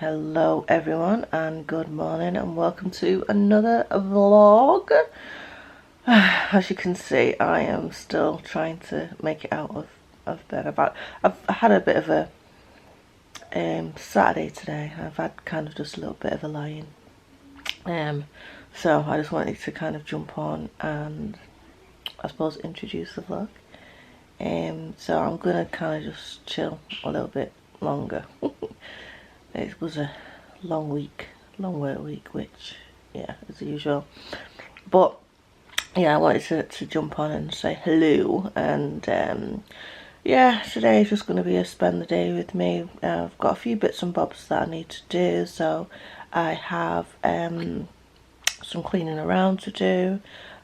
Hello everyone and good morning and welcome to another vlog. As you can see, I am still trying to make it out of bed. I've had a bit of a Saturday today. I've had kind of just a little bit of a lie-in. So I just wanted to kind of jump on and I suppose introduce the vlog. So I'm gonna kind of just chill a little bit longer. It was a long work week, which, yeah, as usual. But, yeah, I wanted to jump on and say hello. And, yeah, today is just going to be a spend the day with me. I've got a few bits and bobs that I need to do. So, I have some cleaning around to do.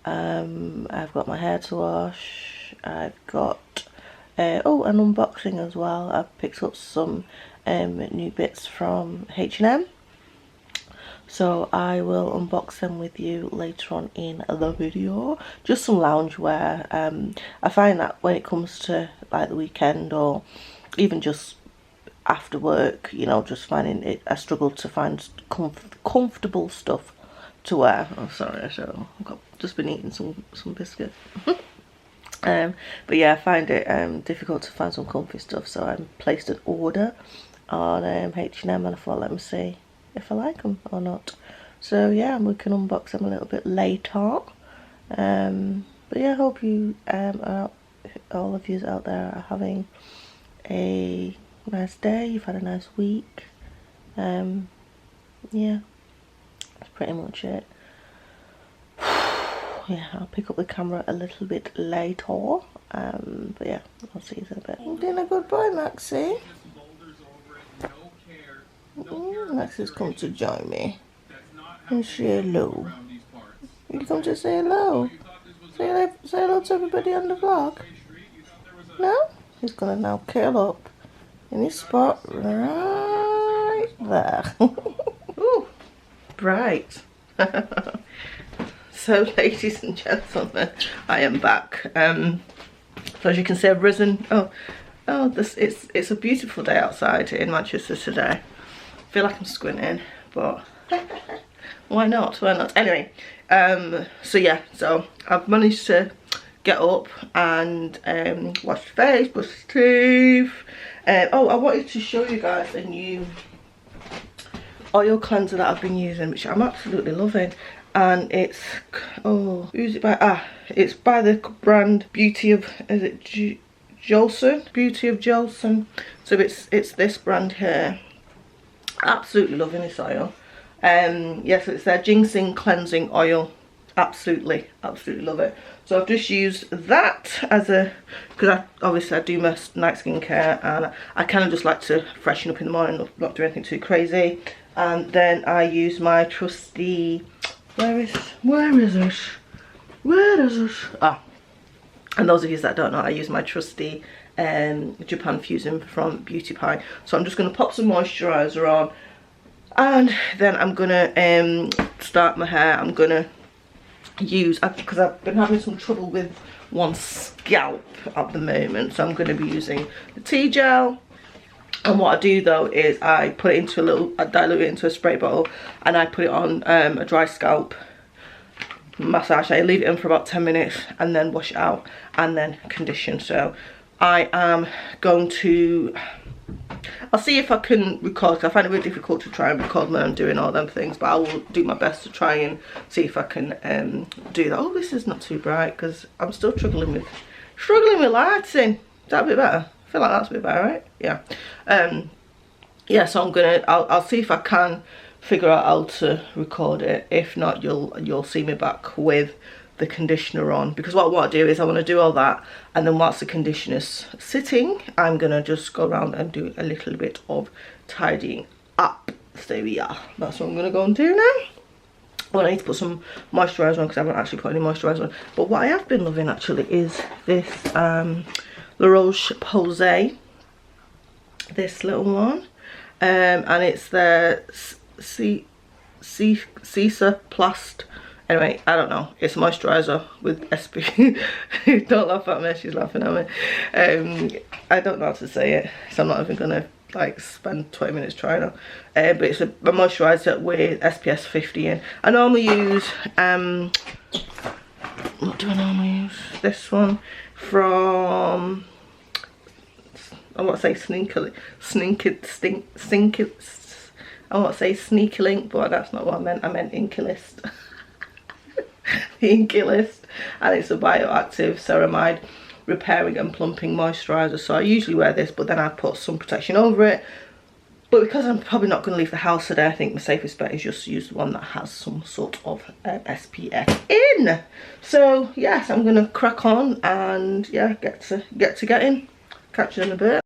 I've got my hair to wash. I've got, an unboxing as well. I've picked up some new bits from H&M, so I will unbox them with you later on in the video. Just some loungewear. I find that when it comes to like the weekend or even just after work, you know, just finding it, I struggle to find comfortable stuff to wear. Oh, sorry, so I've just been eating some biscuits. But yeah, I find it difficult to find some comfy stuff, so I placed an order on H&M and I thought, let me see if I like them or not. So yeah, we can unbox them a little bit later. But yeah, I hope you all of you out there are having a nice day. You've had a nice week. Yeah, that's pretty much it. Yeah, I'll pick up the camera a little bit later. But yeah, I'll see you in a bit. I'm doing a good boy, Maxie. Maxie's come to join me and say hello. You come to say hello? Say hello to everybody on the vlog. No? He's gonna now curl up in his spot right there. Ooh, bright. So, ladies and gentlemen, I am back. So as you can see, I've risen. It's a beautiful day outside in Manchester today. I feel like I'm squinting, but why not? Why not? Anyway, so yeah, so I've managed to get up and wash the face, brush the teeth. I wanted to show you guys a new oil cleanser that I've been using, which I'm absolutely loving. And it's, who's it by? It's by the brand Beauty of, is it Jolson? Beauty of Jolson. So it's this brand here. Absolutely loving this oil. Yes, it's their ginseng cleansing oil. Absolutely love it. So I've just used that as a, because obviously I do my night skincare and I kind of just like to freshen up in the morning, not do anything too crazy. And then I use my trusty, where is it? And those of you that don't know, I use my trusty Japan Fusion from Beauty Pie. So I'm just going to pop some moisturiser on and then I'm going to start my hair. I'm going to use, because I've been having some trouble with one scalp at the moment, so I'm going to be using the tea gel. And what I do though is I put it into I dilute it into a spray bottle and I put it on a dry scalp massage. I leave it in for about 10 minutes and then wash it out and then condition. So I am going to, I'll see if I can record, because I find it really difficult to try and record when I'm doing all them things, but I will do my best to try and see if I can do that. Oh, this is not too bright because I'm still struggling with lighting. Is that a bit better? I feel like that's a bit better, right? Yeah. Yeah, so I'll see if I can figure out how to record it. If not, you'll see me back with the conditioner on, because what I want to do is I want to do all that, and then whilst the conditioner's sitting, I'm gonna just go around and do a little bit of tidying up. So there we are. That's what I'm gonna go and do now. Well, I need to put some moisturiser on because I haven't actually put any moisturiser on. But what I have been loving actually is this La Roche-Posay, this little one, and it's the Cicaplast. Anyway, I don't know. It's moisturiser with SPF. Don't laugh at me. She's laughing at me. I don't know how to say it, so I'm not even gonna like spend 20 minutes trying it. But it's a moisturiser with SPF 50 in. I normally use what do I normally use? This one from, I want to say I want to say Sneaky Link, but that's not what I meant. I meant Inkilist. The Inkilist, and it's a bioactive ceramide repairing and plumping moisturiser. So I usually wear this, but then I put sun protection over it. But because I'm probably not going to leave the house today, I think the safest bet is just to use the one that has some sort of SPF in. So yes, I'm going to crack on and yeah, get to getting. Catch you in a bit.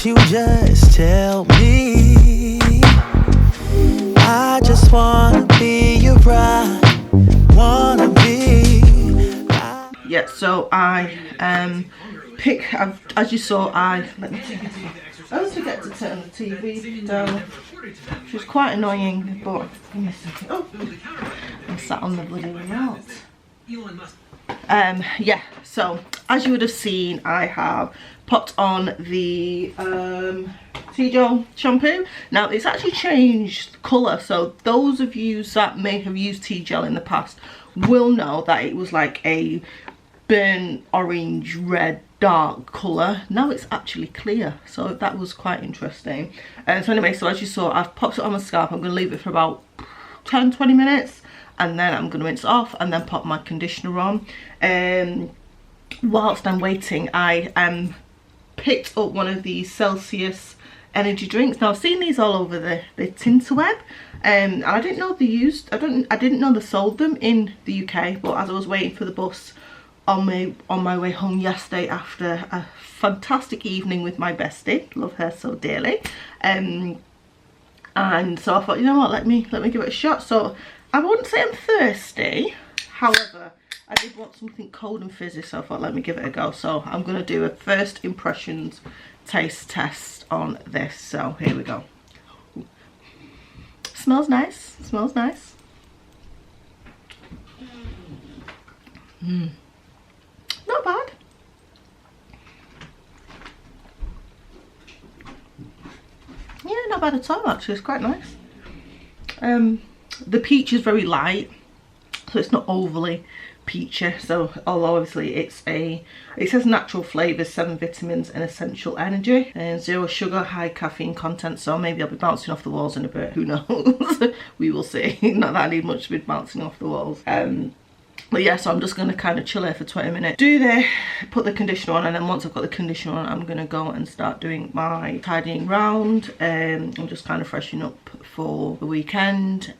You just tell me. I just wanna be your bride. Wanna be. Yeah, so I as you saw, I always forget to turn the TV down, which was quite annoying, but give me a second. Oh, I'm sat on the bloody remote. Yeah, so as you would have seen, I have popped on the tea gel shampoo. Now it's actually changed colour, so those of you that may have used tea gel in the past will know that it was like a burnt orange red dark colour. Now it's actually clear, so that was quite interesting. So anyway, so as you saw, I've popped it on my scalp. I'm going to leave it for about 10-20 minutes, and then I'm going to rinse it off and then pop my conditioner on. Whilst I'm waiting, I picked up one of these Celsius energy drinks. Now I've seen these all over the tinterweb, and I didn't know they used, I didn't know they sold them in the UK, but as I was waiting for the bus on my way home yesterday after a fantastic evening with my bestie, love her so dearly, and so I thought, you know what, let me give it a shot. So I wouldn't say I'm thirsty, however I did want something cold and fizzy, so I thought let me give it a go. So I'm going to do a first impressions taste test on this. So here we go. Smells nice. Smells nice. Not bad. Yeah, not bad at all actually. It's quite nice. The peach is very light, so it's not overly peachy. So although obviously it says natural flavors, 7 vitamins and essential energy, and 0 sugar, high caffeine content, so maybe I'll be bouncing off the walls in a bit, who knows. We will see. Not that I need much to be bouncing off the walls. But yeah, so I'm just going to kind of chill here for 20 minutes. Do the, put the conditioner on, and then once I've got the conditioner on, I'm going to go and start doing my tidying round. I'm just kind of freshening up for the weekend.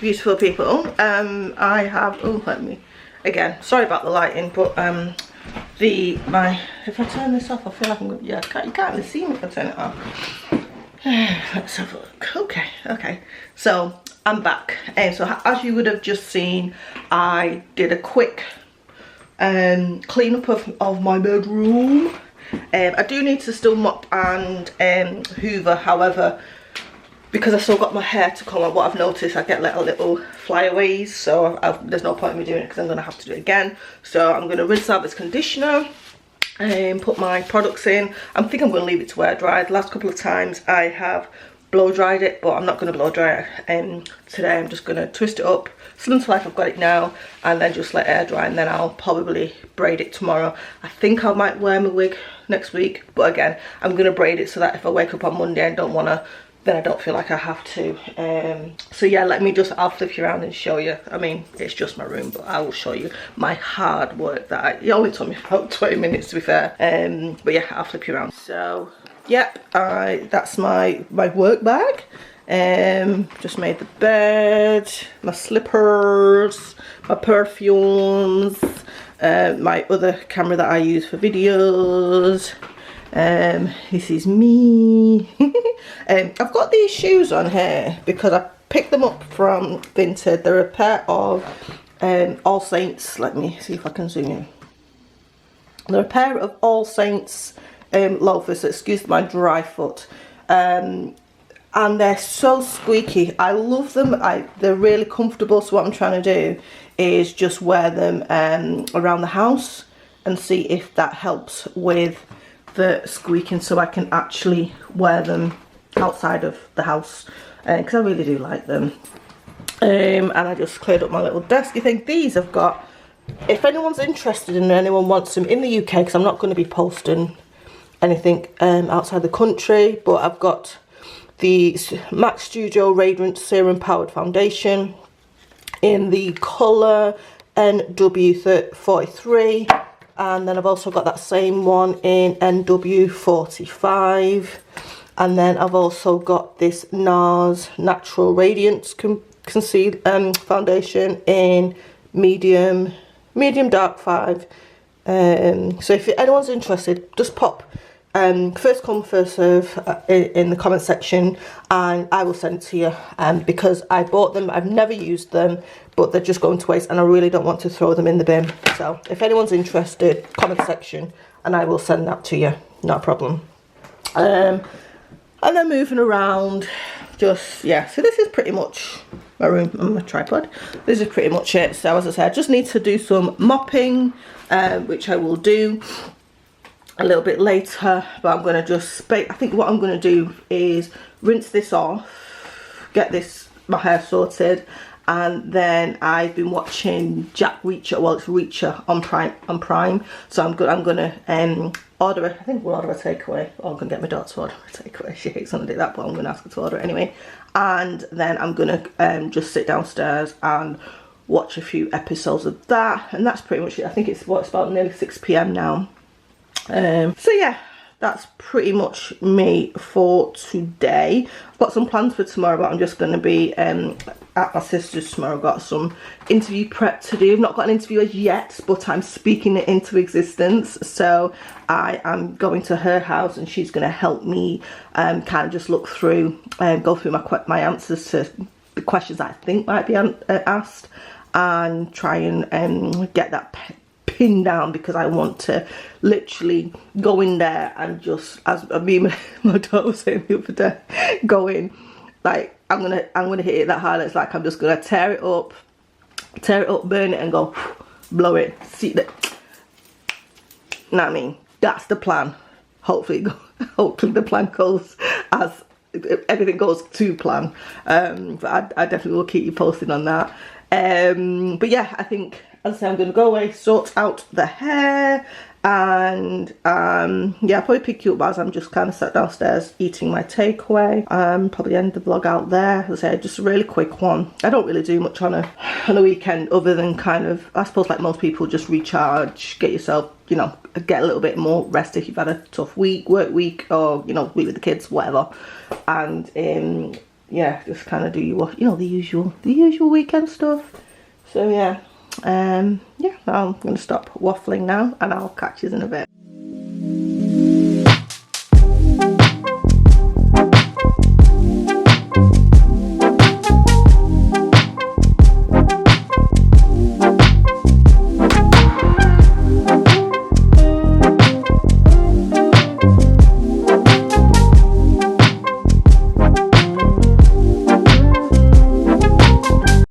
Beautiful people, I have, oh, let me, again, sorry about the lighting, but if I turn this off, I feel like I'm going, yeah, you can't really see me if I turn it off. Let's have a look. Okay, so I'm back, and so as you would have just seen, I did a quick clean up of my bedroom. I do need to still mop and hoover, however, because I've still got my hair to comb out, what I've noticed, I get little flyaways, so there's no point in me doing it because I'm going to have to do it again. So I'm going to rinse out this conditioner and put my products in. I think I'm going to leave it to air dry. The last couple of times I have blow dried it, but I'm not going to blow dry it today. I'm just going to twist it up, similar to like I've got it now, and then just let air dry, and then I'll probably braid it tomorrow. I think I might wear my wig next week, but again, I'm going to braid it so that if I wake up on Monday and don't want to, then I don't feel like I have to. So yeah, I'll flip you around and show you. I mean, it's just my room, but I will show you my hard work that it only took me about 20 minutes to be fair. But yeah, I'll flip you around. So yep, that's my work bag. Just made the bed, my slippers, my perfumes, my other camera that I use for videos. This is me. I've got these shoes on here because I picked them up from Vinted. They're a pair of All Saints. Let me see if I can zoom in. They're a pair of All Saints loafers, so excuse my dry foot. And they're so squeaky. I love them. They're really comfortable, so what I'm trying to do is just wear them around the house and see if that helps with the squeaking, so I can actually wear them outside of the house, because I really do like them. And I just cleared up my little desky thing. These I've got, if anyone's interested and anyone wants them in the UK, because I'm not going to be posting anything outside the country, but I've got the MAC Studio Radiant Serum Powered Foundation in the colour NW43, and then I've also got that same one in NW45, and then I've also got this NARS Natural Radiance foundation in medium dark 5. So if anyone's interested, just pop first come first serve in the comment section, and I will send it to you, because I bought them, I've never used them, but they're just going to waste and I really don't want to throw them in the bin. So if anyone's interested, comment section and I will send that to you, not a problem. And then moving around, just, yeah, so this is pretty much my room and my tripod. This is pretty much it. So as I said, I just need to do some mopping, which I will do. a little bit later, but I'm going to just I think what I'm going to do is rinse this off, get my hair sorted, and then I've been watching Jack Reacher. Well, it's Reacher on Prime. So I'm gonna order I think we'll order a takeaway, or I'm gonna get my daughter to order a takeaway. She hates when I do that, but I'm gonna ask her to order it anyway. And then I'm gonna just sit downstairs and watch a few episodes of that, and that's pretty much it. I think it's about nearly 6 p.m. now. So yeah, that's pretty much me for today. I've got some plans for tomorrow, but I'm just going to be at my sister's tomorrow. I've got some interview prep to do. I've not got an interview as yet, but I'm speaking it into existence. So I am going to her house, and she's going to help me kind of just look through and go through my answers to the questions that I think might be asked, and try and get that pinned down, because I want to literally go in there and just, as me and my daughter was saying the other day, go in like I'm gonna hit it that hard. It's like I'm just gonna tear it up, burn it, and go blow it. See that? You know what I mean? That's the plan. Hopefully the plan goes as everything goes to plan. But I definitely will keep you posted on that. But yeah, I think, as I say, I'm going to go away, sort out the hair, and yeah, I'll probably pick you up as I'm just kind of sat downstairs eating my takeaway. Probably end the vlog out there. As I say, just a really quick one. I don't really do much on a weekend, other than kind of, I suppose, like most people, just recharge, get yourself, you know, get a little bit more rest if you've had a tough work week, or, you know, week with the kids, whatever. And yeah, just kind of do your, you know, the usual weekend stuff. So yeah. Yeah, I'm going to stop waffling now, and I'll catch you in a bit.